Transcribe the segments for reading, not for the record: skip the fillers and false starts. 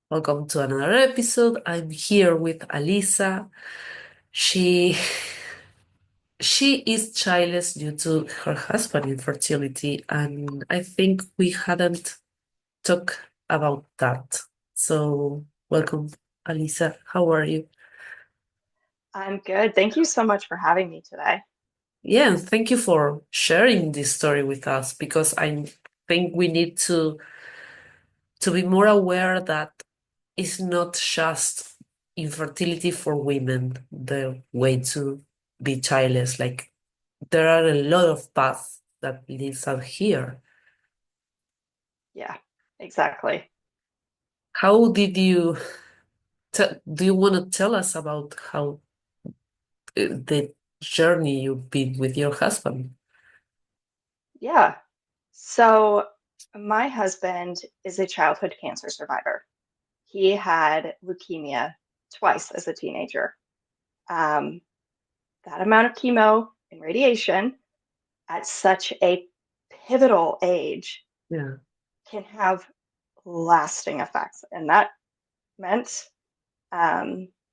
Welcome to another episode. I'm here with Alyssa. She she is childless due to her husband infertility, and I think we hadn't talked about that. So, welcome, Alyssa. How are you? I'm good. Thank you so much for having me today. Yeah, and thank you for sharing this story with us because I think we need to be more aware that it's not just infertility for women, the way to be childless. Like there are a lot of paths that leads out here. Yeah, exactly. How did you do you want to tell us about how the journey you've been with your husband? Yeah. So, my husband is a childhood cancer survivor. He had leukemia twice as a teenager. Um, that amount of chemo and radiation at such a pivotal age Yeah, can have lasting effects. And that meant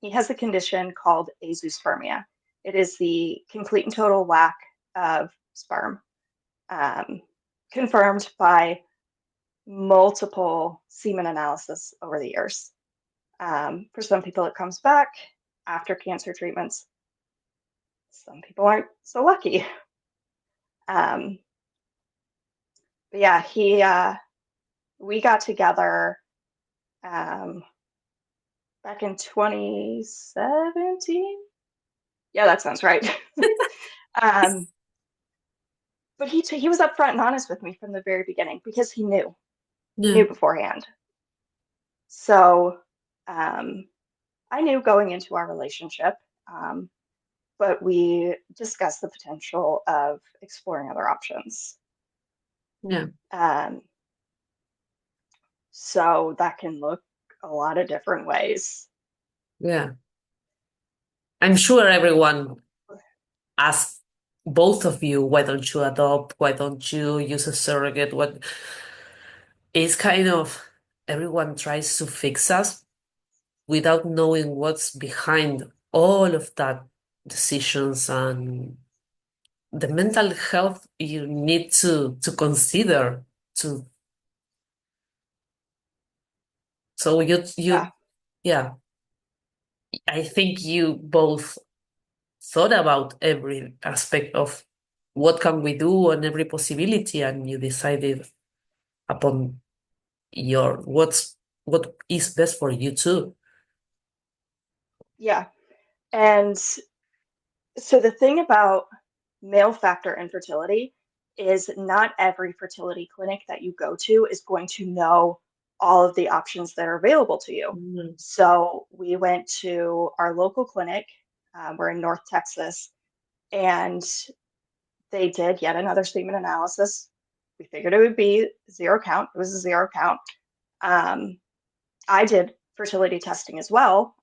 he has a condition called azoospermia. It is the complete and total lack of sperm, um, confirmed by multiple semen analysis over the years. For some people, it comes back after cancer treatments. Some people aren't so lucky. Um, but yeah, we got together um, back in 2017. Yeah, that sounds right. um, but he was upfront and honest with me from the very beginning because he yeah, knew beforehand. So um, I knew going into our relationship, um, but we discussed the potential of exploring other options. yeah, Um, so that can look a lot of different ways. yeah. I'm sure everyone asks both of you, why don't you adopt? Why don't you use a surrogate? What is kind of everyone tries to fix us without knowing what's behind all of that decisions and the mental health you need to consider to so Yeah, yeah, I think you both thought about every aspect of what can we do and every possibility, and you decided upon your what is best for you too. yeah. And so the thing about male factor infertility is not every fertility clinic that you go to is going to know all of the options that are available to you. Mm. So we went to our local clinic. We're in North Texas, and they did yet another semen analysis. We figured it would be zero count. It was a zero count. Um, I did fertility testing as well.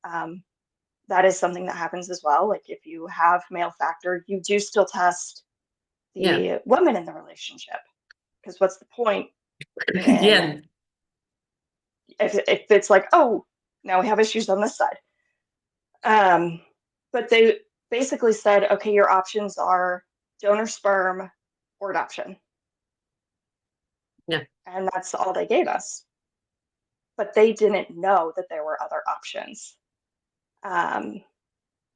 That is something that happens as well. Like if you have male factor, you do still test Yeah. the woman in the relationship. Because what's the point in Yeah. if it's like, oh, now we have issues on this side. Um, but they basically said, okay, your options are donor sperm or adoption. Yeah. And that's all they gave us. But they didn't know that there were other options. Um,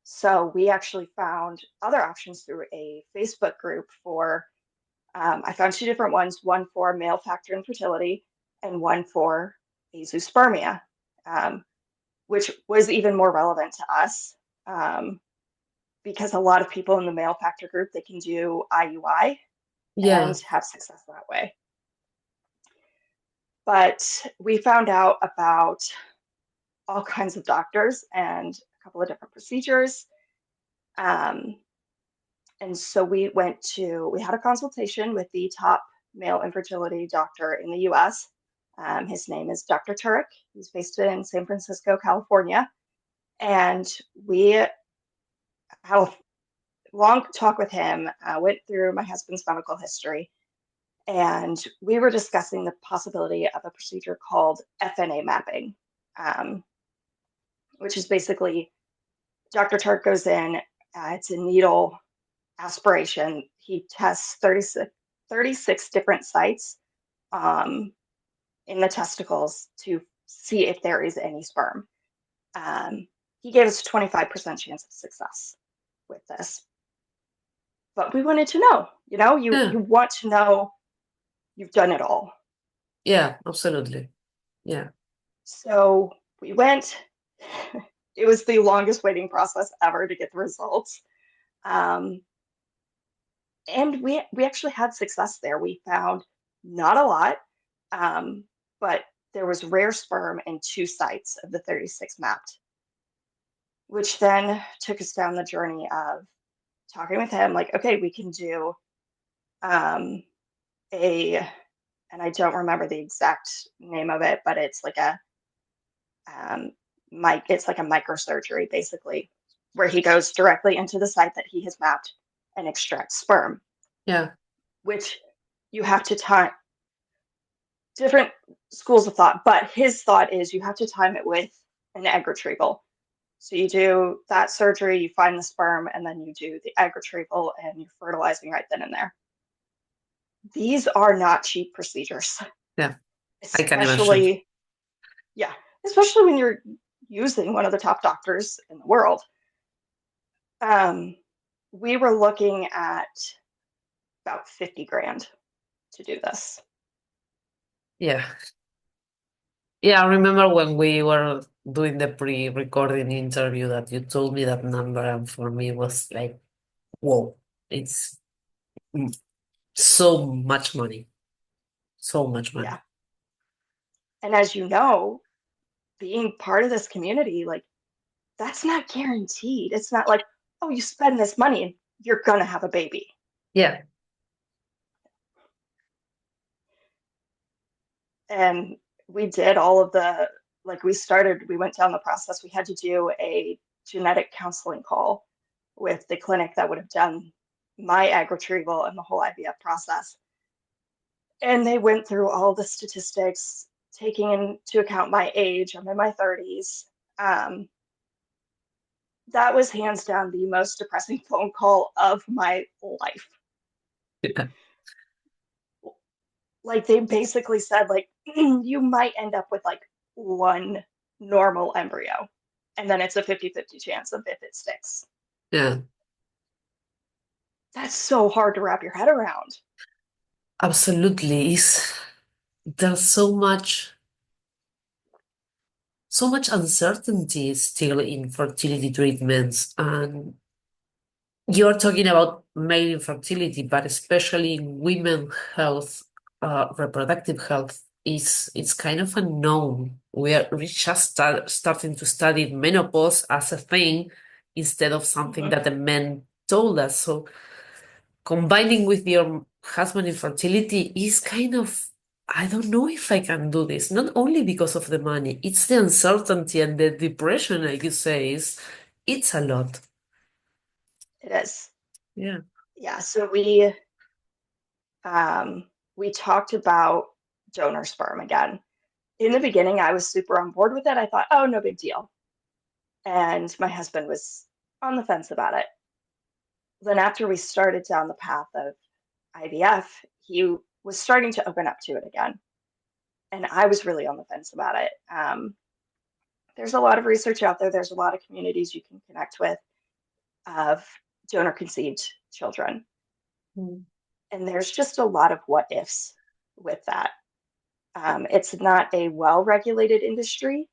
so we actually found other options through a Facebook group for, I found two different ones, one for male factor infertility and one for azoospermia, um, which was even more relevant to us um, because a lot of people in the male factor group, they can do IUI Yeah. and have success that way. But we found out about all kinds of doctors and a couple of different procedures. Um, and so we had a consultation with the top male infertility doctor in the US. His name is Dr. Turek. He's based in San Francisco, California. And we had a long talk with him, went through my husband's medical history, and we were discussing the possibility of a procedure called FNA mapping. um, which is basically Dr. Tart goes in, it's a needle aspiration. He tests 36 different sites um, in the testicles to see if there is any sperm. He gave us a 25% chance of success with this. But we wanted to know, Yeah, you want to know you've done it all. yeah, absolutely. Yeah, So we went. It was the longest waiting process ever to get the results. Um, and we actually had success there. We found not a lot, um, but there was rare sperm in 2 sites of the 36 mapped, which then took us down the journey of talking with him, like, okay, we can do um, a, and I don't remember the exact name of it, but it's like a um, it's like a microsurgery basically, where he goes directly into the site that he has mapped and extracts sperm, yeah, which you have to time different schools of thought, but his thought is you have to time it with an egg retrieval. So you do that surgery, you find the sperm, and then you do the egg retrieval and you're fertilizing right then and there. These are not cheap procedures, yeah. I can imagine. especially, yeah, especially when you're using one of the top doctors in the world. Um, we were looking at about 50 grand to do this. Yeah. Yeah, I remember when we were doing the pre-recording interview that you told me that number, and for me it was like, whoa, it's mm, so much money, so much money. Yeah. And as you know, being part of this community, like that's not guaranteed. It's not like, oh, you spend this money and you're going to have a baby. Yeah, And we did all of the, like, we went down the process. We had to do a genetic counseling call with the clinic that would have done my egg retrieval and the whole IVF process. And they went through all the statistics, taking into account my age. I'm in my 30s. Um, that was hands down the most depressing phone call of my life. yeah, Like they basically said, like, you might end up with like one normal embryo, and then it's a 50-50 chance of if it sticks. yeah, That's so hard to wrap your head around. absolutely. There's so much uncertainty still in fertility treatments, and you're talking about male infertility, but especially in women health, reproductive health is it's kind of unknown. We just starting to study menopause as a thing instead of something Mhm. that the men told us. So combining with your husband infertility is kind of, I don't know if I can do this. Not only because of the money, it's the uncertainty and the depression, like you say, it's a lot. It is. Yeah. Yeah. So we talked about donor sperm again. In the beginning, I was super on board with it. I thought, oh, no big deal. And my husband was on the fence about it. Then after we started down the path of IVF, he was starting to open up to it again. And I was really on the fence about it. There's a lot of research out there. There's a lot of communities you can connect with of donor conceived children. Mm. And there's just a lot of what ifs with that. It's not a well regulated industry.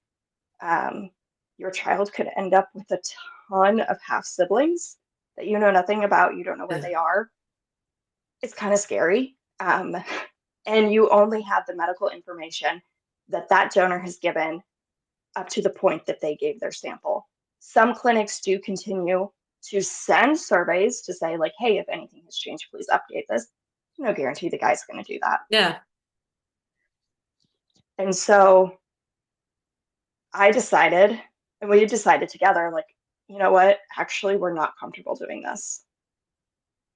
Um, your child could end up with a ton of half siblings that you know nothing about, you don't know where Yeah. they are. It's kind of scary. And you only have the medical information that that donor has given up to the point that they gave their sample. Some clinics do continue to send surveys to say, like, hey, if anything has changed, please update this. No guarantee the guy's going to do that. Yeah. And so I decided, and we decided together, like, you know what? Actually, we're not comfortable doing this.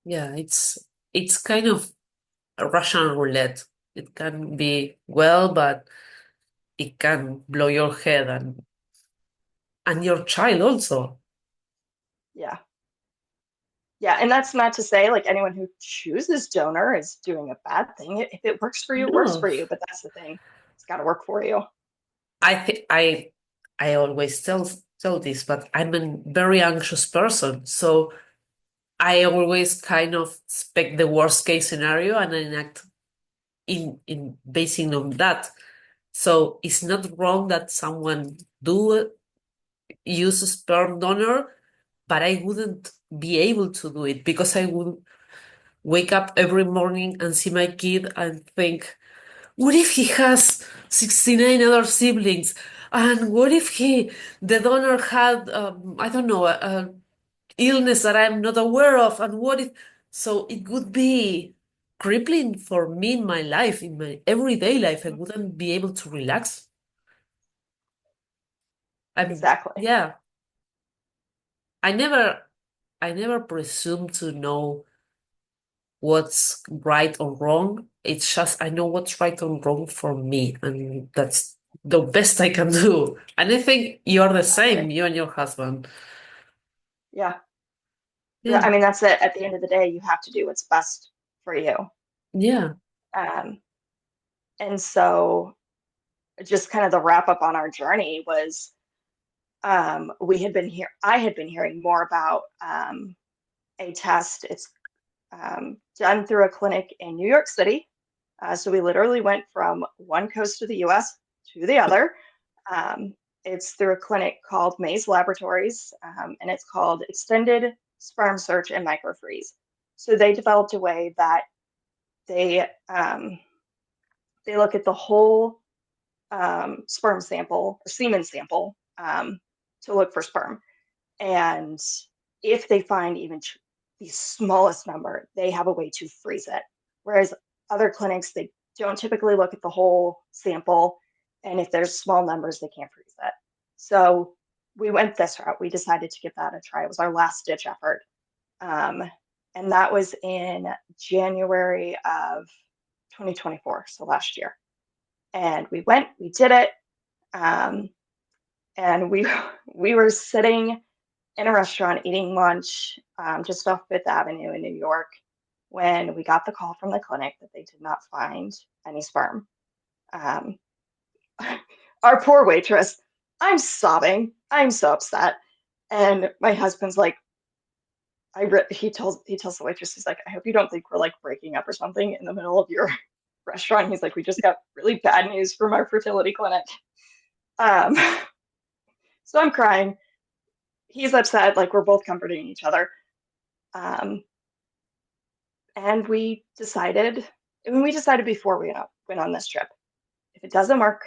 Yeah, it's kind of a Russian roulette. It can be well, but it can blow your head and your child also. Yeah. Yeah, and that's not to say like anyone who chooses donor is doing a bad thing. If it works for you, it works No, for you. But that's the thing; it's got to work for you. I think I always tell this, but I'm a very anxious person, so I always kind of expect the worst case scenario and I act in basing on that. So it's not wrong that someone do use a sperm donor, but I wouldn't be able to do it because I would wake up every morning and see my kid and think, what if he has 69 other siblings? And what if the donor had, I don't know, a illness that I'm not aware of? And what if, so it would be crippling for me in my life, in my everyday life. I wouldn't be able to relax. Exactly. Yeah, I never, I never presume to know what's right or wrong. It's just I know what's right or wrong for me, and that's the best I can do. And I think you're the same, Exactly. you and your husband. Yeah. Yeah, I mean, that's it. At the end of the day, you have to do what's best for you. yeah, Um, and so, just kind of the wrap up on our journey was we had been here. I had been hearing more about a test. It's done through a clinic in New York City. So we literally went from one coast of the US to the other. Um, it's through a clinic called Maze Laboratories, and it's called Extended Sperm Search and Microfreeze. So they developed a way that they they look at the whole sperm sample or semen sample to look for sperm. And if they find even the smallest number, they have a way to freeze it. Whereas other clinics, they don't typically look at the whole sample. And if there's small numbers, they can't freeze it. So we went this route. We decided to give that a try. It was our last ditch effort. Um, and that was in January of 2024, so last year. And we went, we did it. Um, and we were sitting in a restaurant eating lunch just off Fifth Avenue in New York when we got the call from the clinic that they did not find any sperm. Um, our poor waitress, I'm sobbing. I'm so upset. And my husband's like, he tells the waitress, he's like, I hope you don't think we're like breaking up or something in the middle of your restaurant. He's like, we just got really bad news from our fertility clinic. Um, so I'm crying. He's upset. Like we're both comforting each other. Um, and we decided before we went on this trip, if it doesn't work,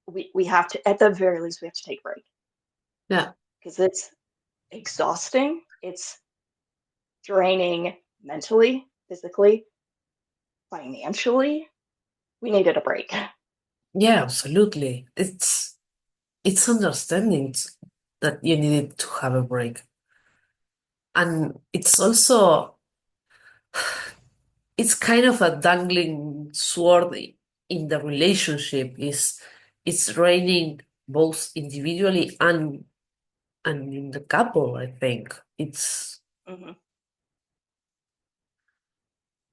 we have to, at the very least, we have to take a break yeah, because it's exhausting. It's draining mentally, physically, financially. We needed a break. yeah, absolutely. It's understanding that you needed to have a break. And it's also it's kind of a dangling sword in the relationship. It's raining both individually and in the couple, I think. It's Hmm.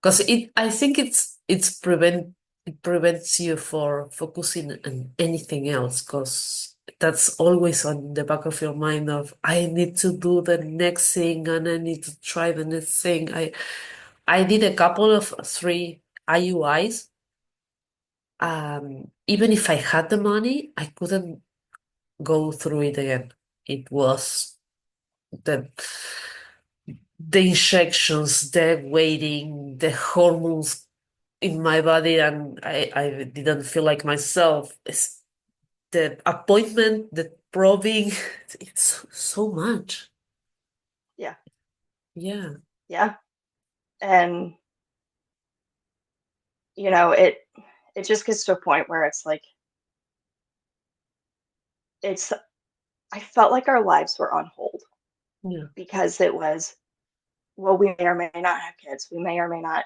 because I think it prevents you for focusing on anything else because that's always on the back of your mind of I need to do the next thing and I need to try the next thing. I did a couple of three IUIs. Even if I had the money, I couldn't go through it again. It was the the injections, the waiting, the hormones in my body, and I didn't feel like myself. It's the appointment, the probing, it's so much. Yeah, Yeah. yeah, and it just gets to a point where it's like it's. I felt like our lives were on hold Yeah. because it was, well, we may or may not have kids. We may or may not,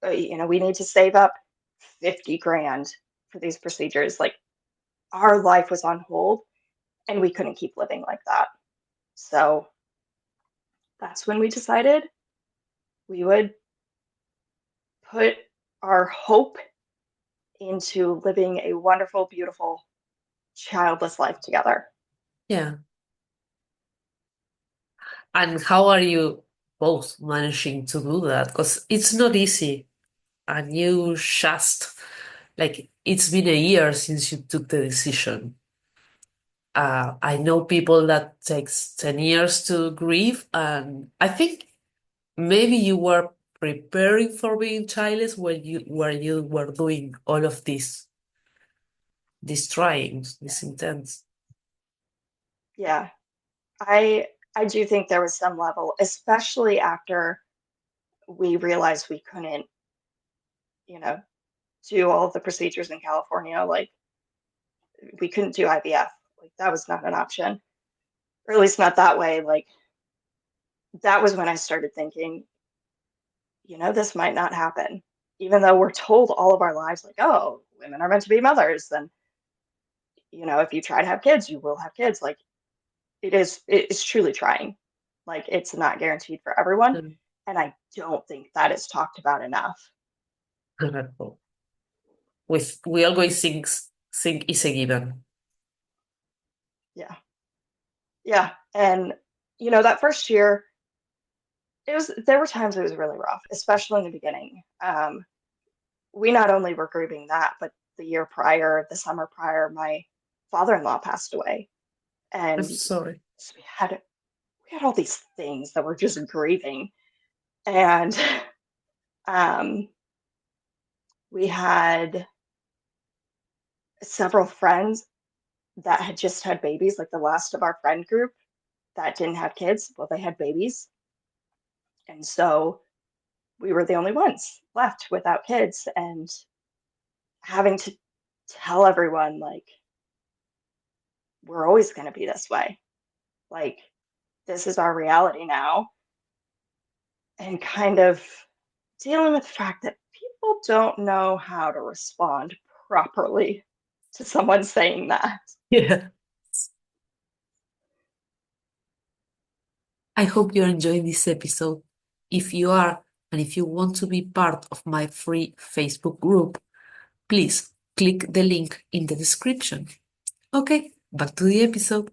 we need to save up 50 grand for these procedures. Like our life was on hold and we couldn't keep living like that. So that's when we decided we would put our hope into living a wonderful, beautiful, childless life together. Yeah. And how are you both managing to do that? Because it's not easy. And you just, like, it's been a year since you took the decision. I know people that takes 10 years to grieve, and I think maybe you were preparing for being childless when you were doing all of these tryings, this intense. Yeah, I do think there was some level, especially after we realized we couldn't, you know, do all of the procedures in California. Like we couldn't do IVF. Like that was not an option, or at least not that way. Like that was when I started thinking, this might not happen. Even though we're told all of our lives, like, oh, women are meant to be mothers, then, if you try to have kids, you will have kids. Like it's truly trying. Like it's not guaranteed for everyone. Mm. And I don't think that is talked about enough. We always think it's a given. Yeah. Yeah. And, that first year, there were times it was really rough, especially in the beginning. We not only were grieving that, but the year prior, the summer prior, my father-in-law passed away. I'm And sorry. so we had all these things that were just grieving. And um, we had several friends that had just had babies, like the last of our friend group that didn't have kids. Well, they had babies. And so we were the only ones left without kids and having to tell everyone, like, we're always going to be this way. Like, this is our reality now. And kind of dealing with the fact that people don't know how to respond properly to someone saying that. Yeah. I hope you're enjoying this episode. If you are, and if you want to be part of my free Facebook group, please click the link in the description. Okay, back to the episode.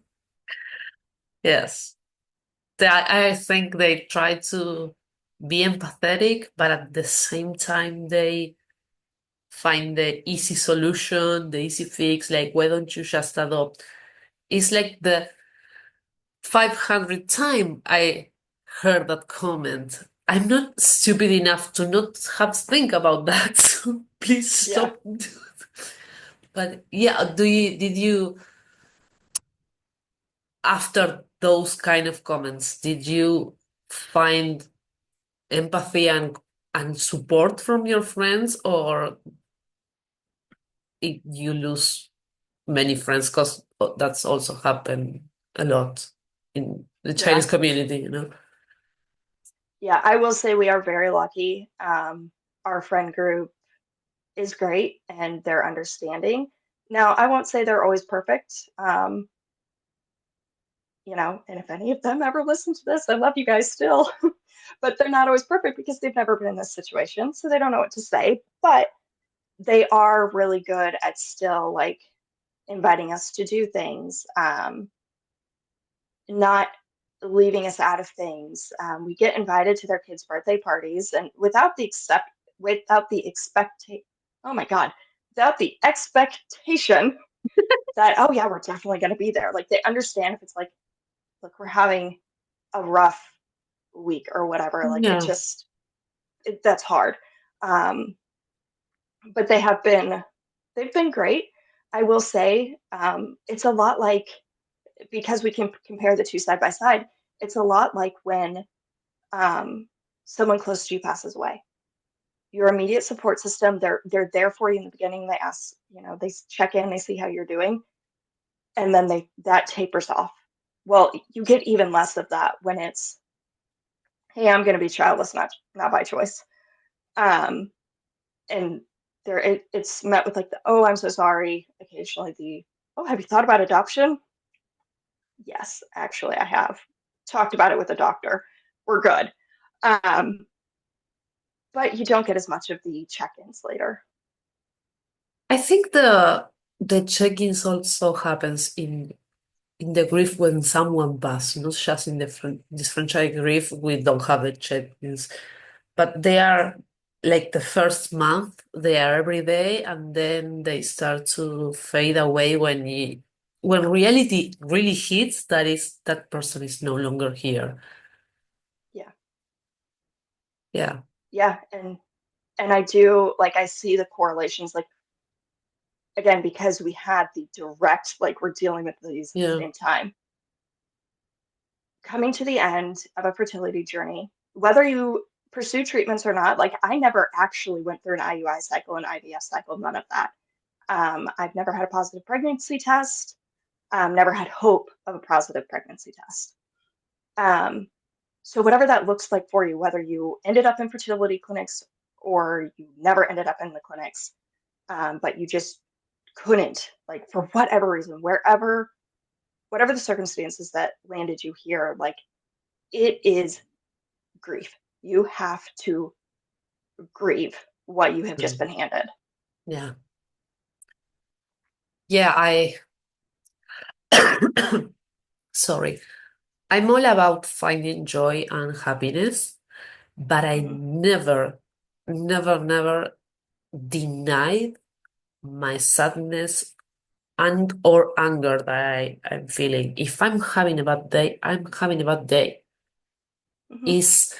Yes. I think they try to be empathetic, but at the same time, they find the easy solution, the easy fix, like, why don't you just adopt? It's like the 500th time I heard that comment. I'm not stupid enough to not have to think about that. So please Yeah. stop. But yeah, did you, after those kind of comments, did you find empathy and support from your friends, or you lose many friends? Because that's also happened a lot in the Chinese Yeah. community. Yeah. I will say we are very lucky. Our friend group is great and they're understanding. Now, I won't say they're always perfect. And if any of them ever listen to this, I love you guys still. But they're not always perfect because they've never been in this situation, so they don't know what to say. But they are really good at still like inviting us to do things, not leaving us out of things. We get invited to their kids' birthday parties, and without the oh my god, without the expectation that, oh yeah, we're definitely going to be there. Like they understand if it's like, look, we're having a rough week or whatever. Like Yeah. that's hard. Um, but they've been great. I will say, it's a lot like, because we can compare the two side by side. It's a lot like when um, someone close to you passes away. Your immediate support system, they're there for you in the beginning. They ask, they check in, they see how you're doing, and then that tapers off. Well, you get even less of that when it's, hey, I'm going to be childless, not by choice. Um, and it's met with like the, oh, I'm so sorry. Occasionally the, oh, have you thought about adoption? Yes, actually, I have talked about it with a doctor. We're good. Um, but you don't get as much of the check-ins later. I think the check-ins also happens in the grief when someone passes, not just in the disfranchised grief. We don't have the check-ins, but they are like the first month, they are every day, and then they start to fade away when reality really hits, that is that person is no longer here. Yeah, Yeah, yeah, and I do like I see the correlations like again because we had the direct like we're dealing with these at the yeah, same time. Coming to the end of a fertility journey, whether you pursue treatments or not, like I never actually went through an IUI cycle, an IVF cycle, none of that. I've never had a positive pregnancy test, never had hope of a positive pregnancy test. Um, so, whatever that looks like for you, whether you ended up in fertility clinics or you never ended up in the clinics, but you just couldn't, like for whatever reason, whatever the circumstances that landed you here, like it is grief. You have to grieve what you have just mm, been handed. yeah, yeah. Sorry. I'm all about finding joy and happiness, but I Hmm. never, never, never denied my sadness and or anger that I'm feeling. If I'm having a bad day, I'm having a bad day. Hmm. Is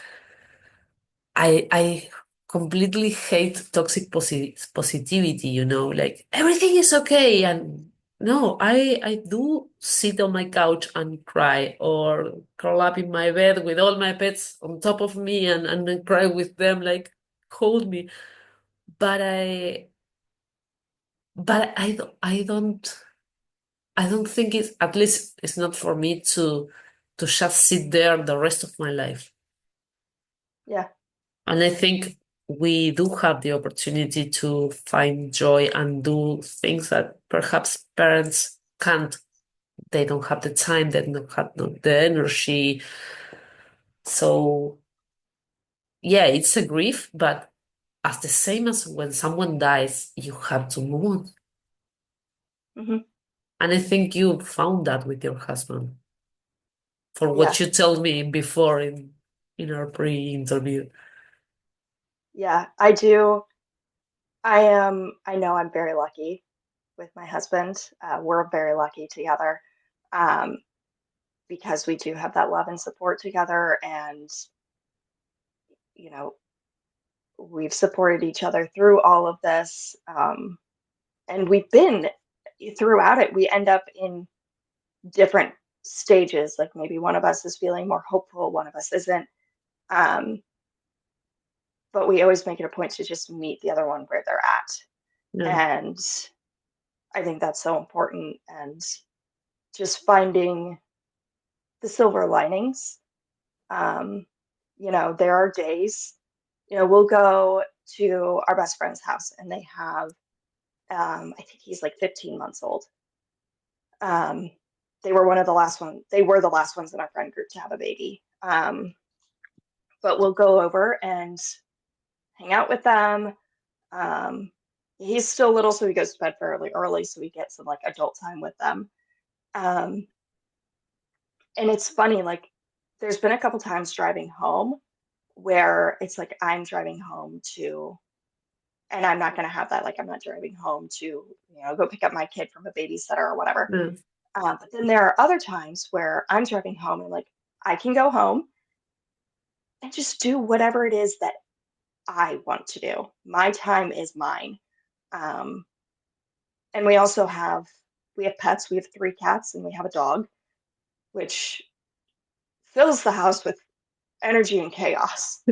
I completely hate toxic positivity, like everything is okay. And no, I do sit on my couch and cry or curl up in my bed with all my pets on top of me and then cry with them, like hold me. But I don't think it's, at least it's not for me to just sit there the rest of my life. Yeah. And I think we do have the opportunity to find joy and do things that perhaps parents can't. They don't have the time, they don't have the energy. So yeah, it's a grief, but as the same as when someone dies, you have to move on. Hmm. And I think you found that with your husband, for what Yeah. you told me before in our pre-interview. Yeah. I do. I am. I know I'm very lucky with my husband. We're very lucky together um, because we do have that love and support together, and you know, we've supported each other through all of this, and we've been throughout it. We end up in different stages. Like maybe one of us is feeling more hopeful, one of us isn't. Um, but we always make it a point to just meet the other one where they're at. Yeah. And I think that's so important. And just finding the silver linings. Um, there are days, we'll go to our best friend's house and they have, I think he's like 15 months old. Um, they were the last ones in our friend group to have a baby. But we'll go over and hang out with them. Um, he's still little, so he goes to bed fairly early, so we get some like adult time with them. Um, and it's funny, like there's been a couple times driving home where it's like I'm driving home to, and I'm not going to have that. Like I'm not driving home to, go pick up my kid from a babysitter or whatever. Yeah. But then there are other times where I'm driving home and like I can go home and just do whatever it is that I want to do. My time is mine. Um, and we have pets. We have three cats and we have a dog, which fills the house with energy and chaos.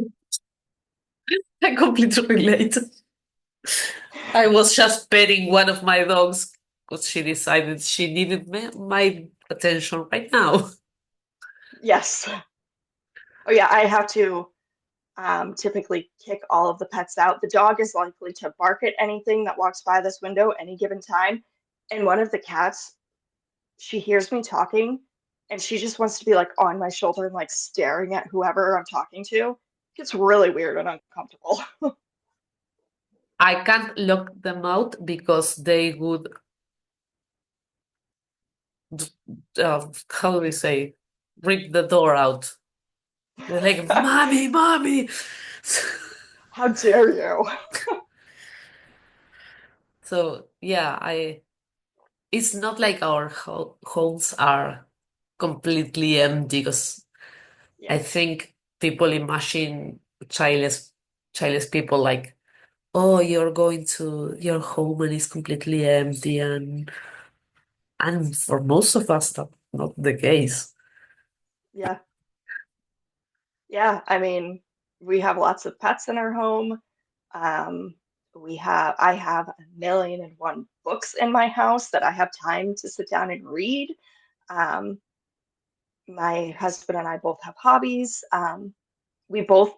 I completely relate. I was just petting one of my dogs because she decided she needed my attention right now. Yes. Oh yeah, I have to. typically kick all of the pets out. The dog is likely to bark at anything that walks by this window any given time. And one of the cats, she hears me talking and she just wants to be like on my shoulder and like staring at whoever I'm talking to. It gets really weird and uncomfortable. I can't lock them out because they would, how do we say, rip the door out. They're like, mommy, mommy. How dare you? So yeah, it's not like our homes are completely empty because I Yeah, think people imagine childless childless people like, oh, you're going to your home and it's completely empty, and for most of us that's not the case. yeah, yeah. I mean, we have lots of pets in our home. Um, I have a million and one books in my house that I have time to sit down and read. Um, my husband and I both have hobbies. We both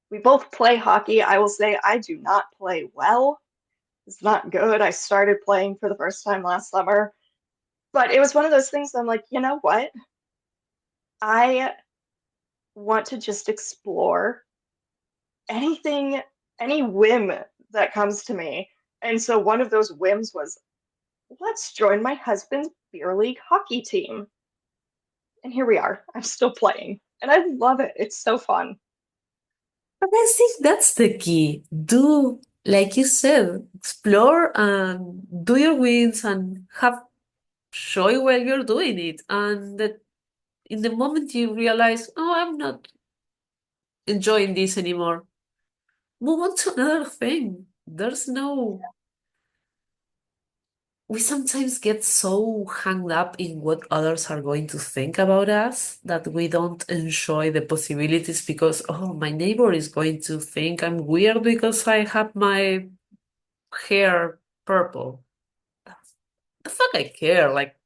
we both play hockey. I will say I do not play well. It's not good. I started playing for the first time last summer, but it was one of those things I'm like, you know what? I want to just explore anything, any whim that comes to me. And so one of those whims was, let's join my husband's beer league hockey team. And here we are. I'm still playing. And I love it. It's so fun. But I think that's the key. Do, like you said, explore and do your wins and have joy while you're doing it. And that in the moment you realize, oh, I'm not enjoying this anymore, move on to another thing. There's no, we sometimes get so hung up in what others are going to think about us that we don't enjoy the possibilities because, oh, my neighbor is going to think I'm weird because I have my hair purple. The fuck I care? Like,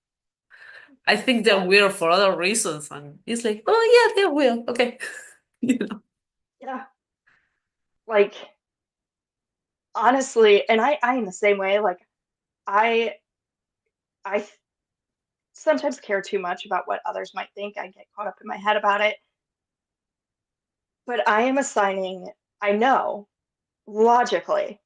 I think they're Yeah, weird for other reasons. And it's like, oh, yeah, they're weird. Okay. You know? yeah. Like honestly, and I in the same way, like I I sometimes care too much about what others might think. I get caught up in my head about it. But I am assigning, I know logically,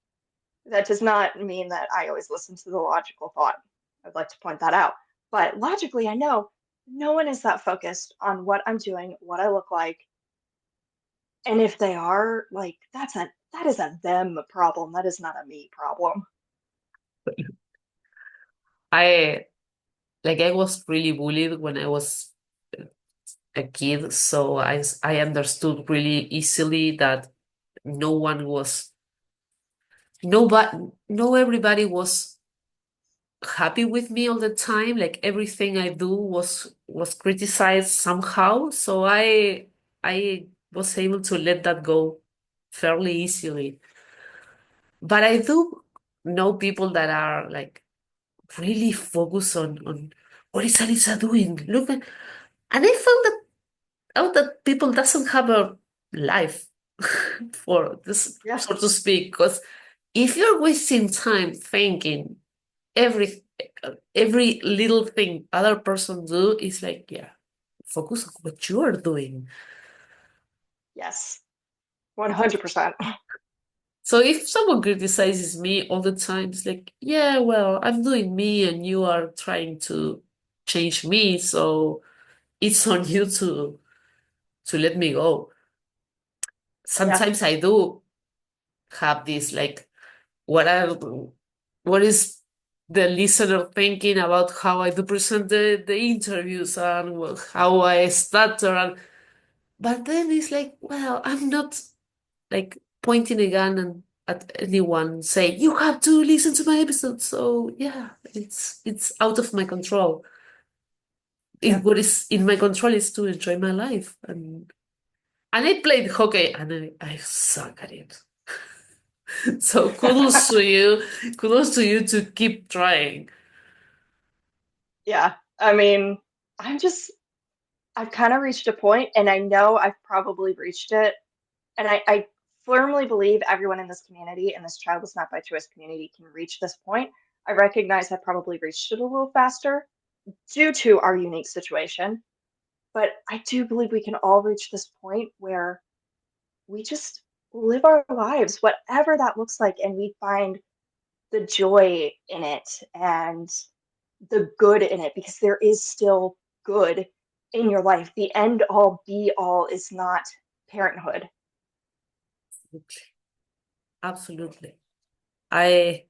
that does not mean that I always listen to the logical thought. I'd like to point that out. But logically, I know no one is that focused on what I'm doing, what I look like. And if they are, like, that is a them problem. That is not a me problem. I I was really bullied when I was a kid, so I understood really easily that no one was nobody no everybody was happy with me all the time. Like everything I do was criticized somehow. So I was able to let that go fairly easily. But I do know people that are like really focused on what is Alyssa doing? Look at, and I found that out that people doesn't have a life for this, Yeah, so to speak. Because if you're wasting time thinking every every little thing other person do is like, yeah, focus on what you are doing. yes, 100%. So if someone criticizes me all the time, it's like, yeah, well, I'm doing me and you are trying to change me, so it's on you to let me go. Yeah, Sometimes I do have this like, what are what is the listener thinking about how I do present the interviews and how I stutter, and but then it's like, well, I'm not like pointing a gun and at anyone saying you have to listen to my episode. So yeah, it's out of my control. yeah, What is in my control is to enjoy my life, and I played hockey and I suck at it. So kudos to you to keep trying. yeah. I mean, I'm just I've kind of reached a point, and I know I've probably reached it. And I firmly believe everyone in this community, in this childless not by choice community, can reach this point. I recognize I probably reached it a little faster due to our unique situation, but I do believe we can all reach this point where we just live our lives, whatever that looks like, and we find the joy in it and the good in it because there is still good in your life. The end all be all is not parenthood. Absolutely. I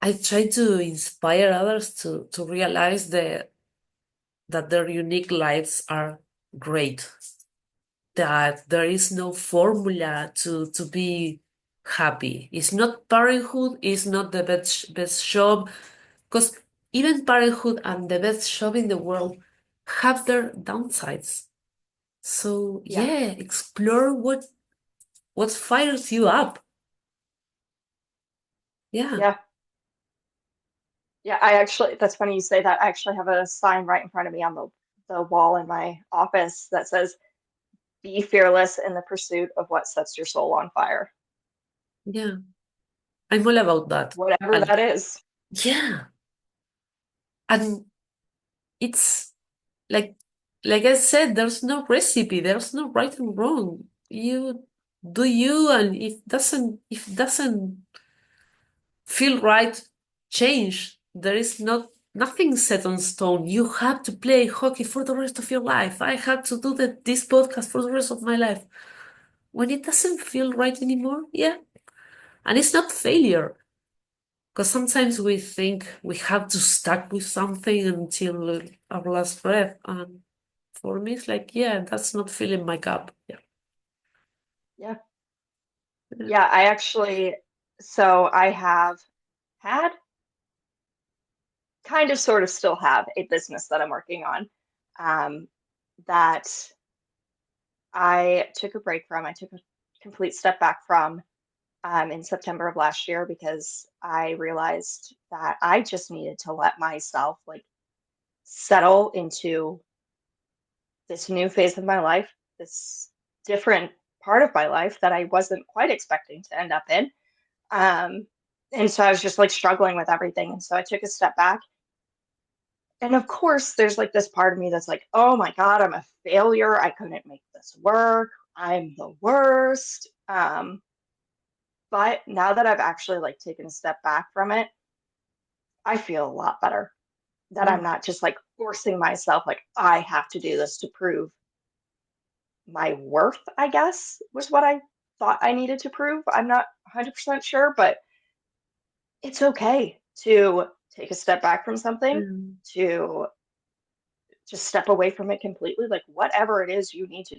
I try to inspire others to realize that their unique lives are great, that there is no formula to be happy. It's not parenthood, it's not the best job, because even parenthood and the best job in the world have their downsides. So Yeah, yeah, explore what fires you up. Yeah, yeah. Yeah, I actually, that's funny you say that. I actually have a sign right in front of me on the wall in my office that says, be fearless in the pursuit of what sets your soul on fire, yeah. I'm all about that. whatever And that is. yeah, and it's like like I said, there's no recipe, there's no right and wrong. You do you, and if doesn't feel right, change. There is not nothing set on stone. You have to play hockey for the rest of your life. I had to do this podcast for the rest of my life. When it doesn't feel right anymore, yeah. And it's not failure. Because sometimes we think we have to stuck with something until our last breath. And for me, it's like, yeah, that's not filling my cup. Yeah. Yeah. Yeah. Yeah, I actually, so I have had, kind of sort of still have a business that I'm working on um, that I took a break from. I took a complete step back from in September of last year because I realized that I just needed to let myself like settle into this new phase of my life, this different part of my life that I wasn't quite expecting to end up in. Um, and so I was just like struggling with everything. And so I took a step back. And of course, there's like this part of me that's like, oh my God, I'm a failure. I couldn't make this work. I'm the worst. But now that I've actually like taken a step back from it, I feel a lot better that I'm Mm. not just like forcing myself, like, I have to do this to prove my worth, I guess, was what I thought I needed to prove. I'm not 100% sure, but it's okay to take a step back from something, Mm. to just step away from it completely. Like, whatever it is you need to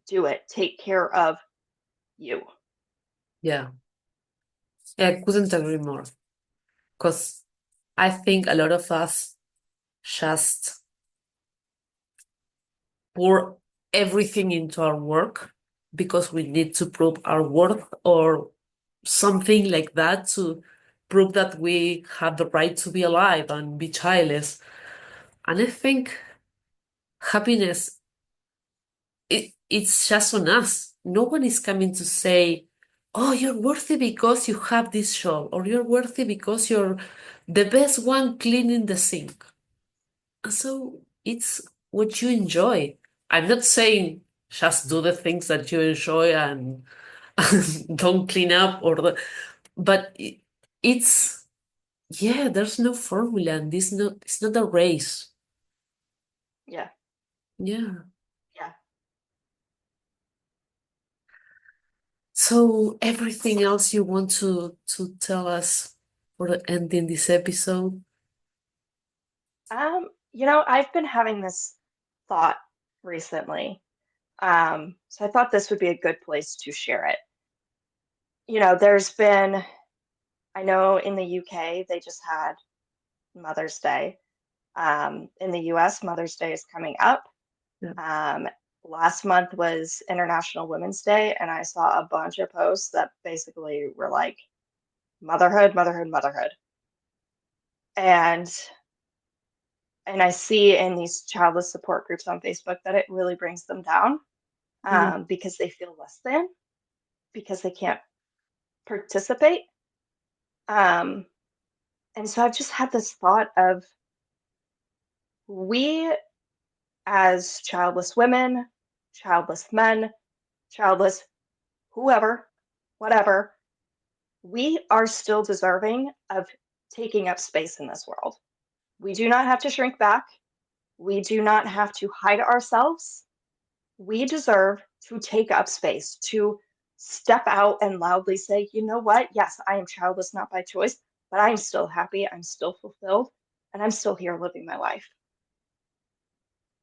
do it. Take care of you. Yeah. Yeah, I couldn't agree more. Because I think a lot of us just pour everything into our work because we need to prove our worth or something like that to prove that we have the right to be alive and be childless. And I think happiness, it's just on us. No one is coming to say, oh, you're worthy because you have this job, or you're worthy because you're the best one cleaning the sink. And so it's what you enjoy. I'm not saying just do the things that you enjoy and, don't clean up but it's, yeah, there's no formula and it's not a race. Yeah. Yeah. Yeah. So everything else you want to tell us for ending this episode? I've been having this thought recently. So I thought this would be a good place to share it. There's been, I know in the UK, they just had Mother's Day. In the US, Mother's Day is coming up. Yeah. Um, Last month was International Women's Day, and I saw a bunch of posts that basically were like, motherhood, motherhood, motherhood. And And I see in these childless support groups on Facebook that it really brings them down, Yeah. because they feel less than, because they can't participate. Um, and so I've just had this thought of, we as childless women, childless men, childless whoever, whatever, we are still deserving of taking up space in this world. We do not have to shrink back. We do not have to hide ourselves. We deserve to take up space, to step out and loudly say, you know what? Yes, I am childless, not by choice, but I'm still happy. I'm still fulfilled, and I'm still here living my life.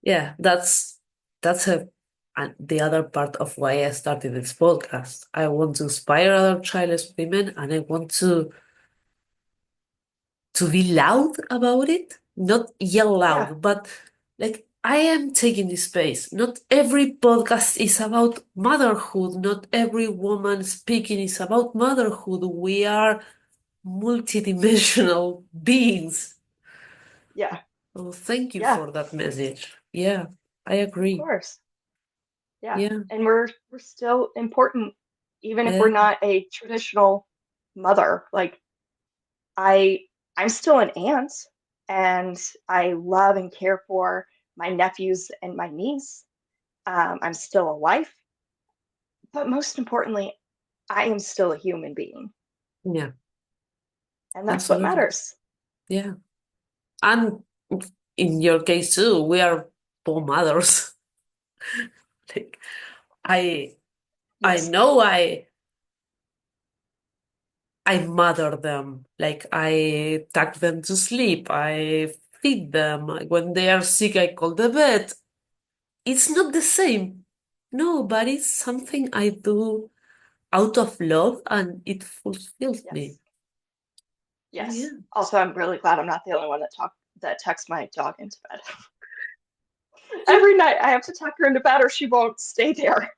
Yeah, that's a and the other part of why I started this podcast. I want to inspire other childless women, and I want to be loud about it, not yell Yeah, loud, but like I am taking this space. Not every podcast is about motherhood. Not every woman speaking is about motherhood. We are multidimensional beings. yeah, Oh, thank you yeah, for that message. Yeah, I of agree. course. Yeah. Yeah, And we're still important, even if we're yeah, not a traditional mother. Like, I I'm still an aunt, and I love and care for my nephews and my niece. I'm still a wife, but most importantly, I am still a human being, yeah, and that's what absolutely. matters. Yeah. And in your case too, we are both mothers. Like I I Yes. know I mother them. Like I tuck them to sleep. I feed them. When they are sick, I call the vet. It's not the same. No, but it's something I do out of love and it fulfills me. Yes. Yeah. Yes. Also, I'm really glad I'm not the only one that tucks my dog into bed. Every night I have to tuck her into bed or she won't stay there.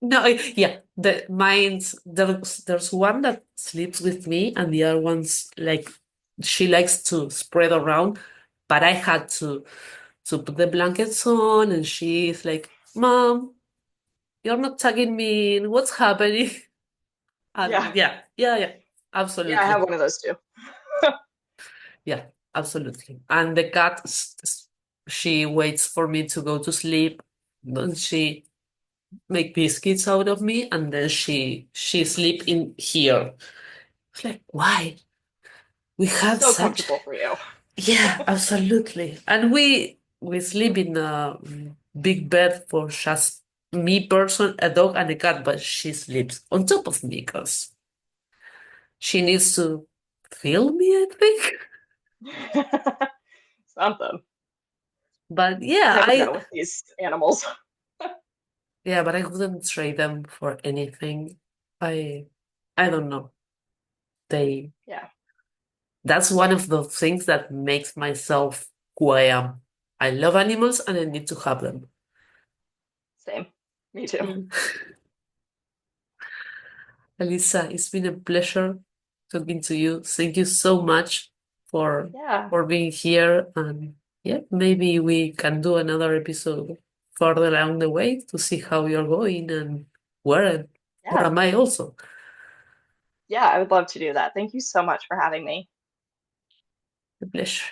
No, yeah. There's one that sleeps with me and the other one's like she likes to spread around, but I had to put the blankets on and she's like, Mom, you're not tagging me in. What's happening? Yeah. And yeah, yeah, yeah. Yeah, I have Absolutely. one of those too. Yeah, absolutely. And the cat, she waits for me to go to sleep. Then she make biscuits out of me, and then she sleep in here. It's like, why? We have So such, comfortable for you. yeah, absolutely. And we sleep in a big bed for just me person, a dog, and a cat, but she sleeps on top of me because she needs to feel me, I think. Something. But You yeah, never I know with these animals. yeah, but I wouldn't trade them for anything. I I don't know. They Yeah, That's one of the things that makes myself who I am. I love animals and I need to have them. same. Me too. Yeah. Alyssa, it's been a pleasure talking to you. Thank you so much for Yeah, for being here. And yeah, maybe we can do another episode further along the way to see how you're going and where yeah, am I also. yeah. I would love to do that. Thank you so much for having me. A pleasure.